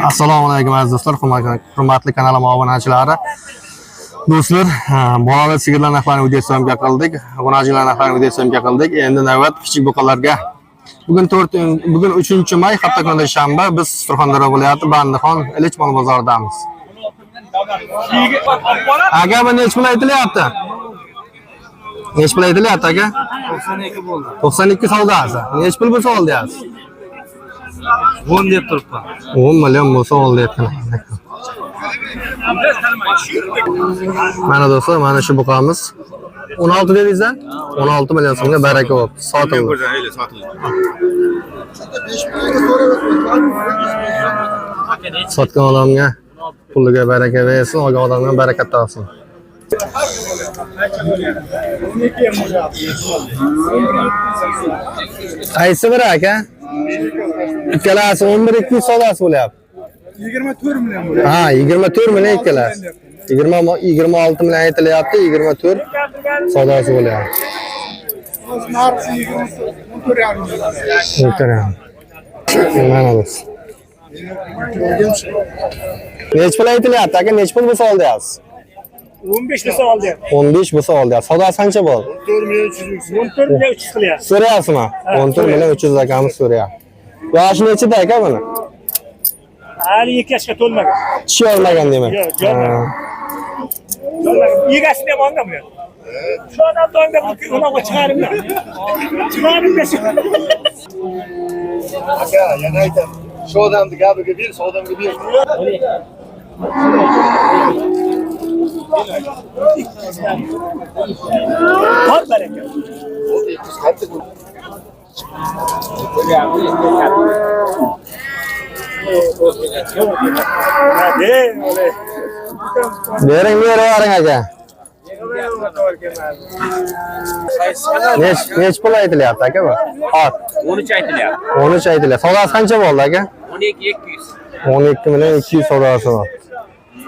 Assalomu alaykum aziz do'stlar, hurmatli kanalim obunachilari. Do'stlar, bolalar sigirlar narxlarini videoga qildik. Obunachilar narxlarini videoga qildik. Endi navbat kichik buqalarga. Bugun 3-may, hafta kuni shanba, biz Surxondaryo viloyati Bandixon Elchmon bozoridamiz. Aka, bu nech pul aytilyapti? Nech pul aytilyapti aka? 92 bo'ldi. 92 savdosi. Nech pul bo'lsa oldingiz? 10 deb turibman. 10 million bo'lsa olyapman. Mana do'stlar, mana shu buqamiz 16 dedingiz-a? 16 million so'mga baraka bo'libdi. Sotildi. Sotgan odamga puliga baraka bersin, olgan odamga baraka topsin. Qaysi biri aka? Ikkalasi 11-2 savdosi bo'lyapti. 24 million bo'ladi. Ha, 24 million ikkalasi. 26 million aytilyapti, 24 savdosi bo'lyapti. Narxi 24,5 Mana bu. Nech pul aytilyapti aka? Nech pul bo'lsa oldingiz? 15 bo'lsa oldi. 15 bo'lsa oldingiz. Savdosi qancha bo'ldi? 14 million 300 qilyapti. So'rayapsizmi? 14 million 300 akamiz so'rayapti. Yoshi nechida aka buni? Hali 2 yoshga to'lmagan. Tishi olmagan demak. Yo'q, to'lmagan. Egasini ham olgan bu. Shu odam to'ngda unaqa chiqarimdan. Chiqarim desa. Aka, yana aytaman. Shu odamni gapiga ber, shu odamga ber. Qor baraka. Bering aka. Nech pul aytilyapti aka bu? Hop. 13 aytilyapti. 13 aytilyapti. Savdosi qancha bo'ldi aka? 12-200. 12 million 200 savdosi bor.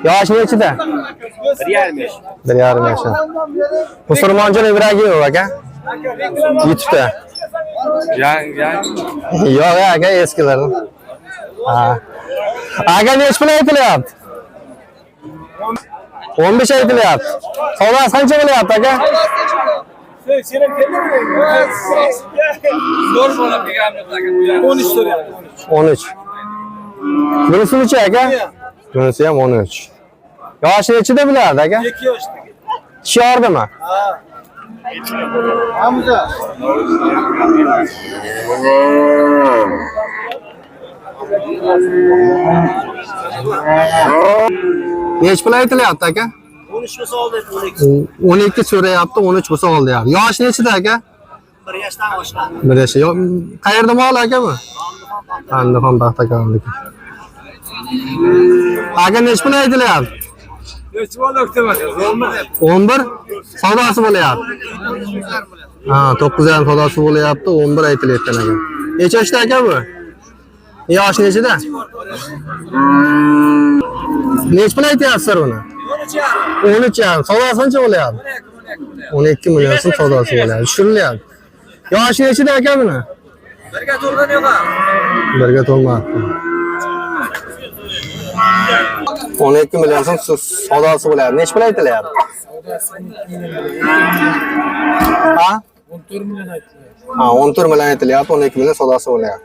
Yoshi nechida? 1,5 yosh. 1,5 yosh. Musulmoncha Ibragimov aka. YouTube'da. Yo'q aka, eskilardan. Ha. Aka nech pul aytilyapti? 15 aytilyapti. Savdosi qancha bo'lyapti aka? Zo'r bo'lib deganmiz aka. 13 so'rayapti. 13. Bunisi aka? Bunisi ham 13. Yoshi nechida bulardi aka? 2 yoshda. Tishi ordimi? Hamza. Nech pul aytilyapti aka? 13 bo'lsa oldi. 12 so'rayapti, 13 bo'lsa olyapti. Yoshi nechida aka? 1 yoshdan oshgan. 1 yosh. Qayerda mol aka bu? Bandixon Baxtakonlik. Aka nech pul aytilyapti? 11 savdosi bo'lyapti. Ha, 9,5 savdosi bo'lyapti, 11 aytilyapti aka. Necha yoshda aka bu? Yoshi nechida? Nech pul aytyapsiz buni? 13,5. Savdosi qancha bo'lyapti? 12 million so'm savdosi bo'lyapti. Tushirilyapti. Yoshi nechida aka buni? Birga to'lgan yo'q. Birga to'lmayapti. 12 million so'm savdosi bo'lyapti. Nech pul aytilyapti? Ha? 14 million aytdi. Ha, 14 million aytilyapti, 12 million savdosi bo'lyapti.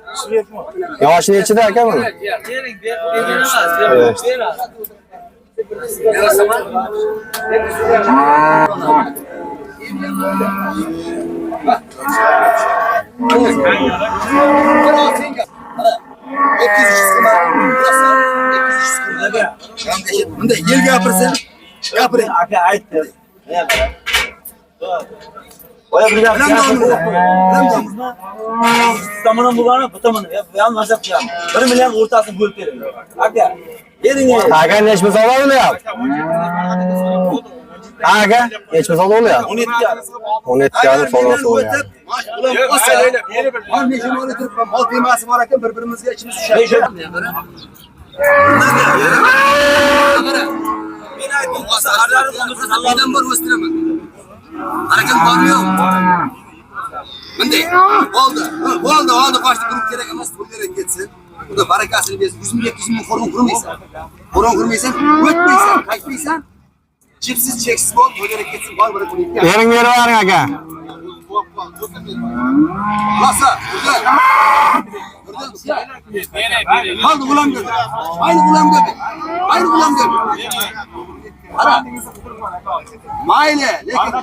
Yoshi nechida aka buni? Bunday yel gapirsin. Gapiring. Aka aytdi. Oya bir gap. Tomondan bo'lgani, bu tomondan. Yan mazhab qilaman. 1 million o'rtasini bo'lib bering. Aka, bering. Aka nech pul savdo bo'lyapti? Aka nech pul savdo bo'lyapti? 17,5 savdosi bo'lyapti. Ular nechun olib turibman? Mol temasi bor ekan, bir-birimizga ichimiz tushadi. Men aytdim, o'zi harlarim Allohdan bor o'stiraman. Harakat bormi-yo'q? Bunday. Oldi qochdi, turib kerak emas, pul berib ketsin. Bu da barakasını versin. 100 milyon 200 milyon korun kurmaysan. Korun kurmaysan, ötmeysen, kaçmaysan. Cipsiz, çeksiz bol, toylarak geçsin. Var bırak bunu. Bering berib yuboring aka. Lasa, burada. Kaldı ulan göbek. Aynı ulan göbek. Aynı ulan göbek. Ara. Maile. Lekin.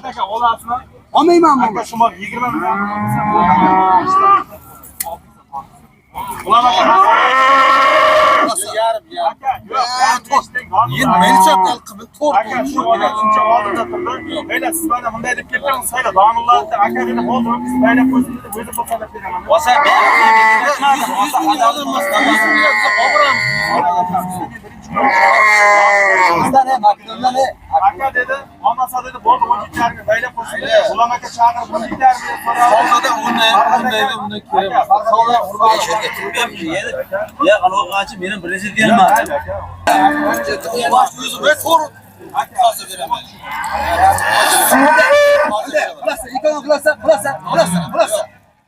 Olmayman mı? Yen meni çaptal qilib to'rt shuncha oldinda turdi. Mayli siz mana bunday deb ketdingiz, sayla Donullohni aka dedi, bo'ldi, biz mayli qo'ysin deb o'zi boqalab beraman. O'sa aka dedi, olmasa dedi, bo'ldi, 12 mayli qo'ysin dedi. Ulan aka chaqirib buni bitarmi? Savdoda unday kerak. Savdo hurmat getirib Ya aloqachi meni birinchi berma.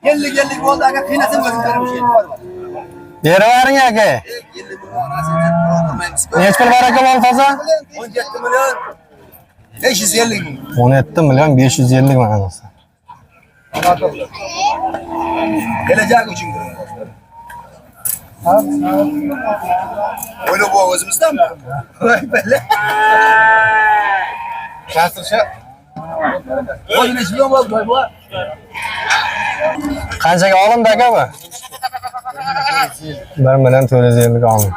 Gellik oldu aga kıynasın gözüm benim şey. Berib yuboring aka. Necha pul bor aka mol toza? 17 milyon 550 bin. 17 milyon 550 mana. Gelecek için. Öyle bu özümüzden mi? Böyle. Şanslıca. O yine şey olmaz bu. Qanchaga olindi aka bu? 1 million 450 ga olindi.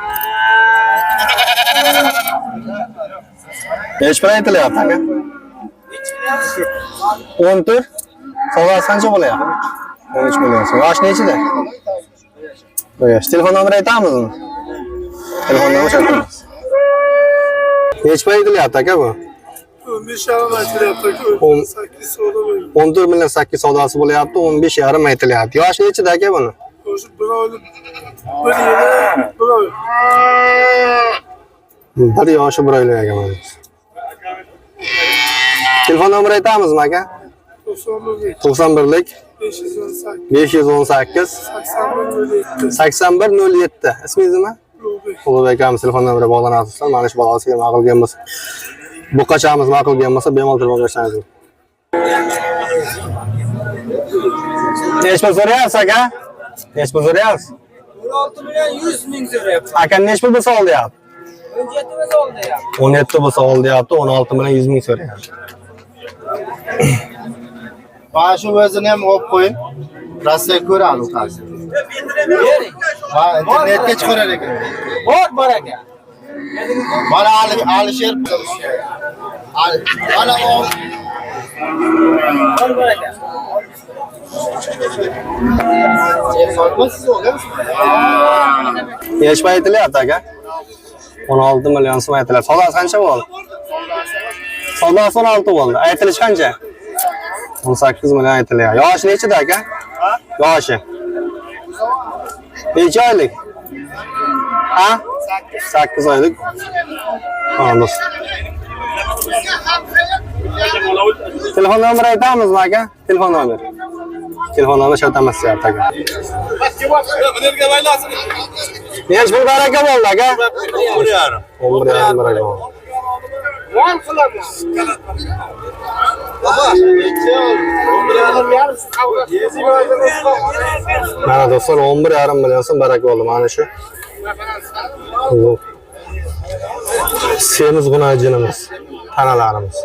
Necha pul aytilyapti aka? 14. Savdosi qancha bo'lyapti? 13 million. Yosh nechida? Yosh. Telefon nomeri aytamizmi? Telefon nomeri aytamiz. Necha pul aytilyapti aka bu? 15,5 aytilyapti. 8 savdo bo'ldi. 14 million 8 savdosi bo'lyapti, 15,5 aytilyapti. Yosh nechida aka buni? O'sha bir oylik 1 yil, 1 oy. Bir yoshi 1 oylik aka mana. Telefon nomeri aytamizmi aka? 91lik 518 8107. Ismingiz nima? Ulug'bek akamiz telefon nomeri bog'lanasizlar. Mana shu balosiga ma'qul kelgan bo'lsa, bu qachamiz ma'qul kelgan bo'lsa, bemalol telefon qilishingiz mumkin. Necha pul so'rayapsiz aka? Necha pul so'rayapsiz? 16 milyon 100 ming so'rayapti. Aka necha pul bo'lsa olyapti? 17 bo'lsa olyapti. 17 bo'lsa olyapti, 16 million 100 ming so'rayapti. Mana shu o'zini ham olib qo'ying. Rossiya ko'radi u qarshi. Bering. Va internetga chiqarar ekan. Bor aka. Mana Alisher mana o Bor aka. Necha pul aytilyapti aka? 16 million so'm aytilyapti. Savdosi qancha bo'ldi? Savdosi 16 bo'ldi. Aytilish qancha? 18 million aytilyapti. Yoshi nechida aka? Yoshi. Necha oylik? Ha? 8 oylik. Xo'p. Telefon nomeri aytamizmi aka? Telefon nomeri. Telefon nomeri shartnomasi deyapti aka. Necha pul baraka bo'ldi aka? 11,5 baraka bo'ldi. Mana do'stlar 11,5 million so'm baraka bo'ldi mana shu. Semiz g'unajinimiz, tanalarimiz.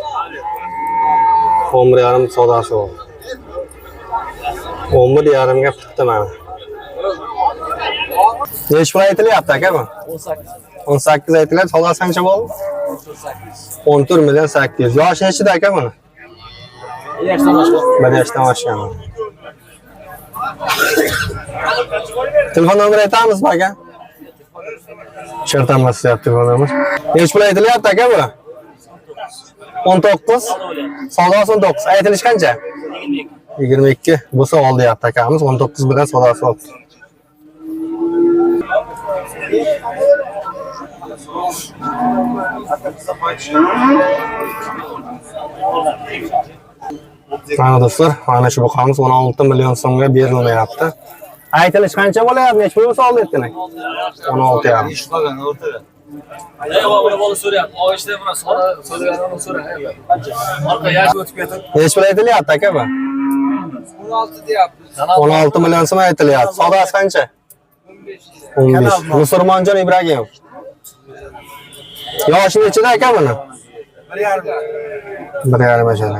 11,5 savdosi bo'ldi. 11,5 ga bitdi mana. Necha pul aytilyapti aka bu? 18 aytilyapti. Savdosi qancha bo'ldi? 14 million 800. Yoshi nechida aka buni? 1 yoshdan oshgan. Telefon nomeri aytamizmi aka? Shartnomasi deyapti telefon nomeri. Necha pul aytilyapti aka bu? 19. Savdosi 19. Aytilish qancha? 22. Bo'lsa oldi deyapti akamiz. 19 bilan savdosi oldi. Mana do'stlar, mana shu buqamiz 16 million so'mga berilmayapti. Aytilish qancha bo'lyapti? Necha pul soldi etding? 16 yarim. Ish qolgan o'rtada. bola so'rayapti. Ishda buni so'raganini so'ra. Qancha? Orqa yash o'tib ketib. Necha pul aytilyapti aka bu? 16 deyapmiz. 16 million so'm aytilyapti. Savdosi qancha? 15. Musulmonjon Ibragimov. Yoshi nechida aka buni? 1,5 yashar.